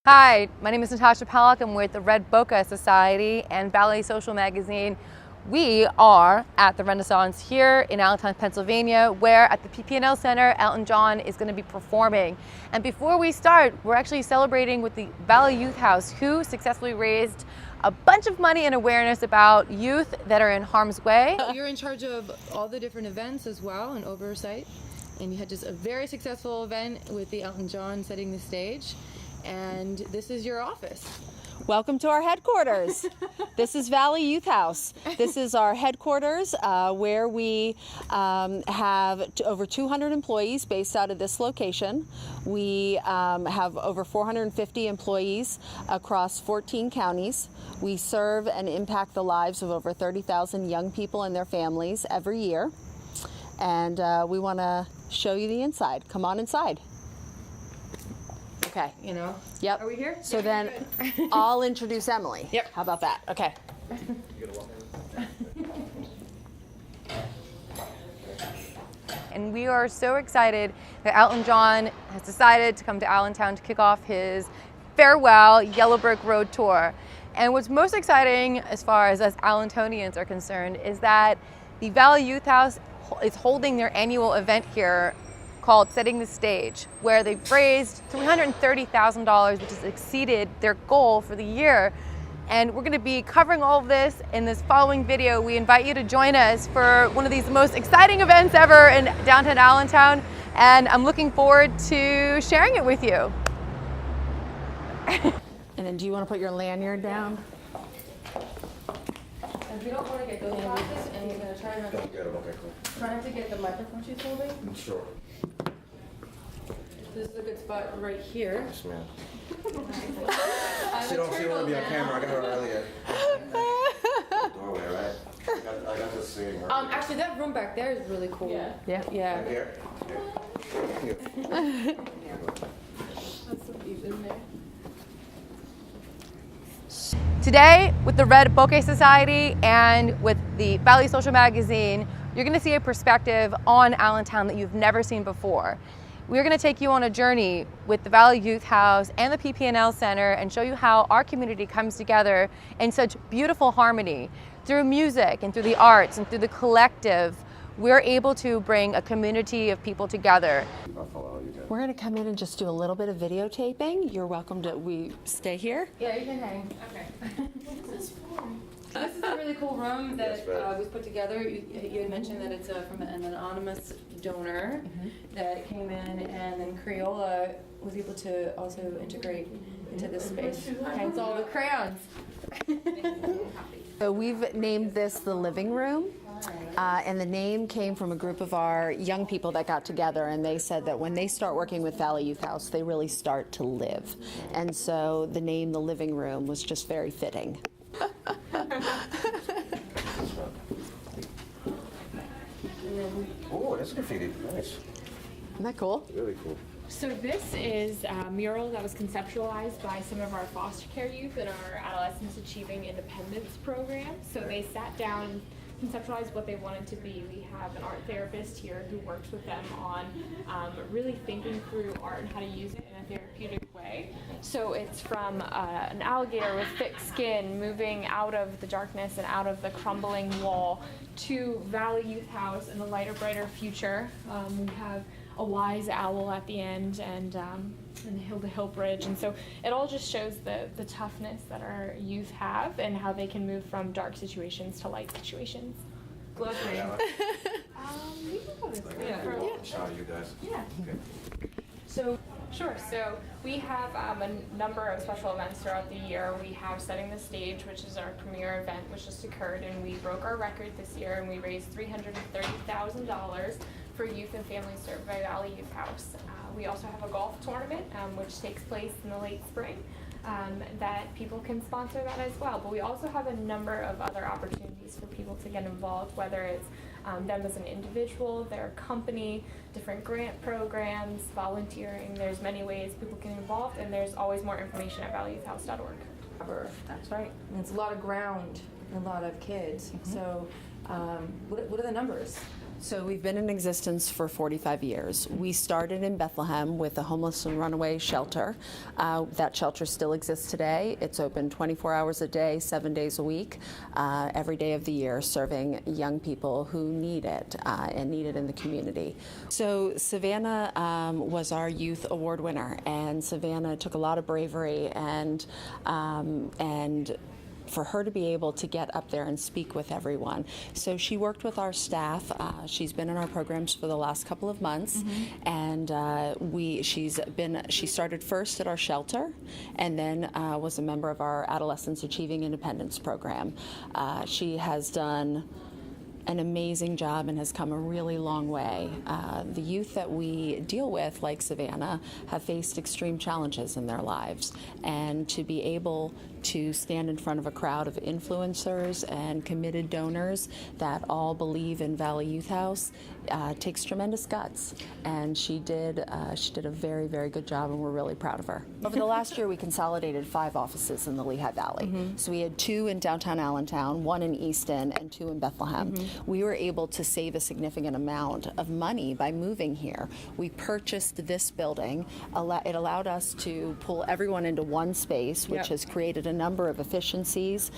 Hi, my name is Natasha Pollock. I'm with the Red Boca Society and Valley Social Magazine. We are at the Renaissance here in Allentown, Pennsylvania, where at the PPNL Center, Elton John is going to be performing. And before we start, we're actually celebrating with the Valley Youth House, who successfully raised a bunch of money and awareness about youth that are in harm's way. You're in charge of all the different events as well and oversight. And you had just a very successful event with the Elton John setting the stage. And this is your office. Welcome to our headquarters. This is Valley Youth House. This is our headquarters where we have over 200 employees based out of this location. We have over 450 employees across 14 counties. We serve and impact the lives of over 30,000 young people and their families every year. And we want to show you the inside. Come on inside. Okay. You know? Yep. Are we here? So then I'll introduce Emily. Yep. How about that? Okay. And we are so excited that Elton John has decided to come to Allentown to kick off his farewell Yellow Brick Road tour. And what's most exciting as far as us Allentonians are concerned is that the Valley Youth House is holding their annual event here called Setting the Stage, where they've raised $330,000, which has exceeded their goal for the year. And we're going to be covering all of this in this following video. We invite you to join us for one of these most exciting events ever in downtown Allentown, and I'm looking forward to sharing it with you. And then do you want to put your lanyard down? And we don't want to get those glasses, and you're going to try not Don't get it, okay, cool. to get the microphone she's holding. Sure. This is a good spot right here. Yes, ma'am. She don't want to be on camera. I got her earlier. Doorway, right? I got this seeing her. Actually, that room back there is really cool. Yeah. Yeah. Right here. Here. That's some views in there. Today, with the Red Boca Society and with the Valley Social Magazine, you're going to see a perspective on Allentown that you've never seen before. We're going to take you on a journey with the Valley Youth House and the PPNL Center and show you how our community comes together in such beautiful harmony. Through music and through the arts and through the collective, we're able to bring a community of people together. I'll follow you guys. We're going to come in and just do a little bit of videotaping. You're welcome to stay here. Yeah, you can hang. Okay. What is this for? This is a really cool room that was put together. You had mentioned that it's from an anonymous donor that came in, and then Crayola was able to also integrate into this space. Hence all the crayons. So we've named this the living room. And the name came from a group of our young people that got together, and they said that when they start working with Valley Youth House, they really start to live. And so the name The Living Room was just very fitting. Oh, that's graffiti. Nice. Isn't that cool? Really cool. So this is a mural that was conceptualized by some of our foster care youth in our Adolescents Achieving Independence program. So they sat down, conceptualized what they wanted to be. We have an art therapist here who works with them on really thinking through art and how to use it in a therapeutic way. So it's from an alligator with thick skin moving out of the darkness and out of the crumbling wall to Valley Youth House and a lighter, brighter future. We have a wise owl at the end and the Hill to Hill Bridge. And so it all just shows the toughness that our youth have and how they can move from dark situations to light situations. Close me. We can go this way. Yeah. Shout out you guys. Yeah. Okay. So, sure. So we have a number of special events throughout the year. We have Setting the Stage, which is our premier event, which just occurred, and we broke our record this year, and we raised $330,000 for youth and families served by Valley Youth House. We also have a golf tournament, which takes place in the late spring, that people can sponsor that as well. But we also have a number of other opportunities for people to get involved, whether it's them as an individual, their company, different grant programs, volunteering. There's many ways people can get involved, and there's always more information at valleyyouthhouse.org. That's right. And it's a lot of ground and a lot of kids. So what are the numbers? So we've been in existence for 45 years. We started in Bethlehem with a homeless and runaway shelter. That shelter still exists today. It's open 24 hours a day, 7 days a week, every day of the year, serving young people who need it and need it in the community. So Savannah was our youth award winner, and Savannah took a lot of bravery and for her to be able to get up there and speak with everyone. So she worked with our staff. She's been in our programs for the last couple of months, and she started first at our shelter, and then was a member of our Adolescents Achieving Independence program. She has done an amazing job and has come a really long way. The youth that we deal with, like Savannah, have faced extreme challenges in their lives, and to be able to stand in front of a crowd of influencers and committed donors that all believe in Valley Youth House takes tremendous guts, and she did a very, very good job, and we're really proud of her. Over the last year, we consolidated 5 offices in the Lehigh Valley. So we had 2 in downtown Allentown, 1 in Easton, and 2 in Bethlehem. We were able to save a significant amount of money by moving here. We purchased this building. It allowed us to pull everyone into one space, which has created a number of efficiencies.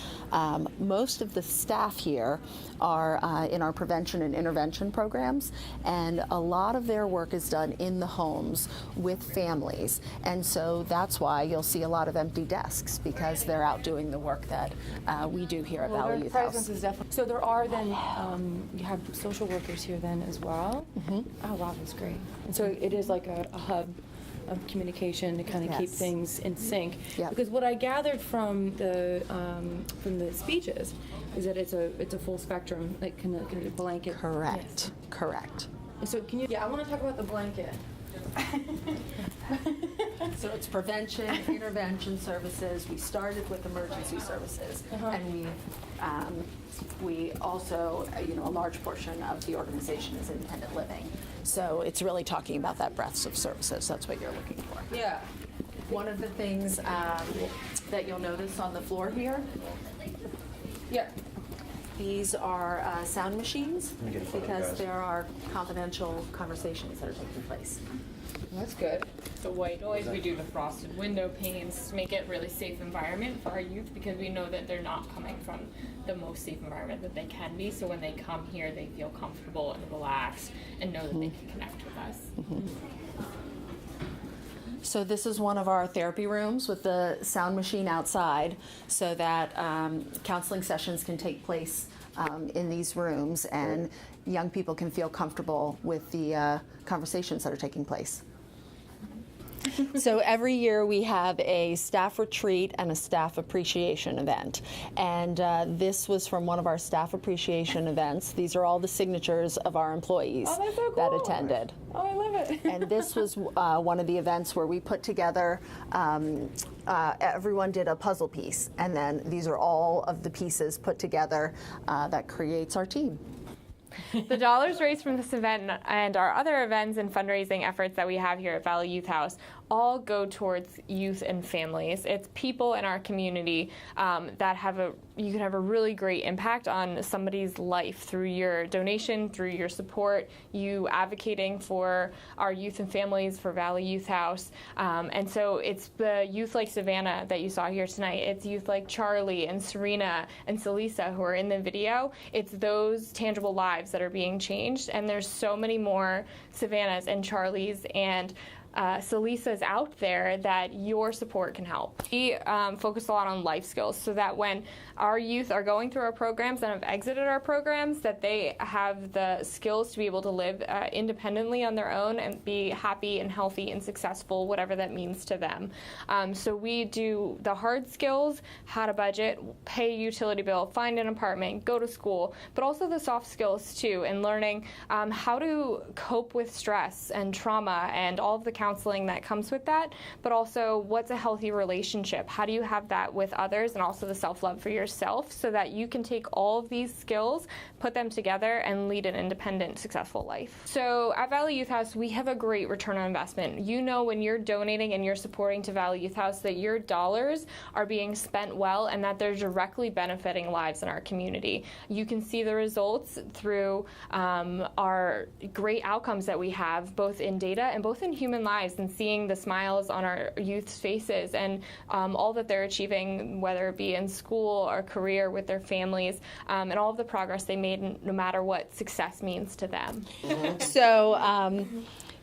Most of the staff here are in our prevention and intervention programs, and a lot of their work is done in the homes with families. And so that's why you'll see a lot of empty desks, because they're out doing the work that we do here at Valley Youth House. Presence is definitely. So there are then you have social workers here then as well. Oh wow, that's great. And so it is like a hub of communication to kind of keep Yes. things in sync. Yeah. Because what I gathered from the speeches is that it's a full spectrum, like kind of a blanket. Correct. Correct. Yes. So can you? Yeah, I want to talk about the blanket. So it's prevention, intervention services. We started with emergency services, and we also, a large portion of the organization is independent living. So it's really talking about that breadth of services. That's what you're looking for. Yeah. One of the things that you'll notice on the floor here, Yeah. these are sound machines, me get a photo, because guys. there are confidential conversations that are taking place. That's good. The white noise, we do the frosted window panes to make it a really safe environment for our youth, because we know that they're not coming from the most safe environment that they can be. So when they come here, they feel comfortable and relaxed and know that they can connect with us. So this is one of our therapy rooms with the sound machine outside, so that counseling sessions can take place in these rooms, and young people can feel comfortable with the conversations that are taking place. So every year we have a staff retreat and a staff appreciation event. And this was from one of our staff appreciation events. These are all the signatures of our employees Oh, that's so that cool. attended. Oh, I love it. And this was one of the events where we put together, everyone did a puzzle piece. And then these are all of the pieces put together that creates our team. The dollars raised from this event and our other events and fundraising efforts that we have here at Valley Youth House all go towards youth and families. It's people in our community that you can have a really great impact on somebody's life through your donation, through your support, you advocating for our youth and families, for Valley Youth House. And so it's the youth like Savannah that you saw here tonight. It's youth like Charlie and Serena and Salisa who are in the video. It's those tangible lives that are being changed. And there's so many more Savannahs and Charlies and Salisa's out there that your support can help. We focus a lot on life skills, so that when our youth are going through our programs and have exited our programs, that they have the skills to be able to live independently on their own and be happy and healthy and successful, whatever that means to them. So we do the hard skills, how to budget, pay a utility bill, find an apartment, go to school, but also the soft skills too, and learning how to cope with stress and trauma and all of the counseling that comes with that, but also what's a healthy relationship? How do you have that with others, and also the self-love for yourself? better self so that you can take all of these skills, put them together, and lead an independent, successful life. So at Valley Youth House, we have a great return on investment. You know when you're donating and you're supporting to Valley Youth House that your dollars are being spent well and that they're directly benefiting lives in our community. You can see the results through our great outcomes that we have, both in data and both in human lives, and seeing the smiles on our youth's faces and all that they're achieving, whether it be in school or career with their families, and all of the progress they made, no matter what success means to them.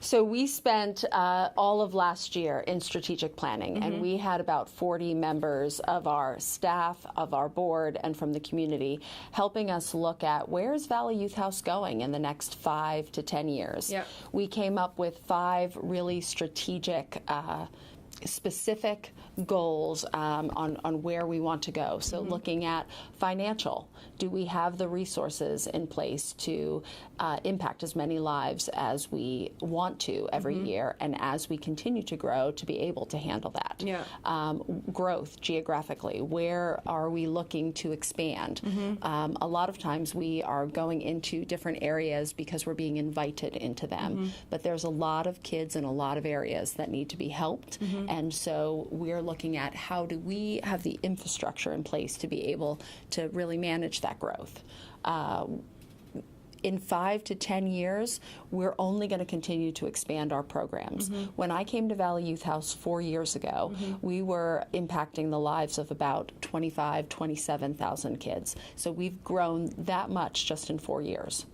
So we spent all of last year in strategic planning, and we had about 40 members of our staff, of our board, and from the community helping us look at where's Valley Youth House going in the next 5 to 10 years. Yep. We came up with 5 really strategic specific goals on where we want to go. So looking at financial, do we have the resources in place to impact as many lives as we want to every year, and as we continue to grow, to be able to handle that. Yeah. Growth geographically, where are we looking to expand? A lot of times we are going into different areas because we're being invited into them, but there's a lot of kids in a lot of areas that need to be helped. And so we're looking at how do we have the infrastructure in place to be able to really manage that growth. In 5 to 10 years, we're only going to continue to expand our programs. When I came to Valley Youth House 4 years ago, we were impacting the lives of about 25, 27,000 kids. So we've grown that much just in 4 years.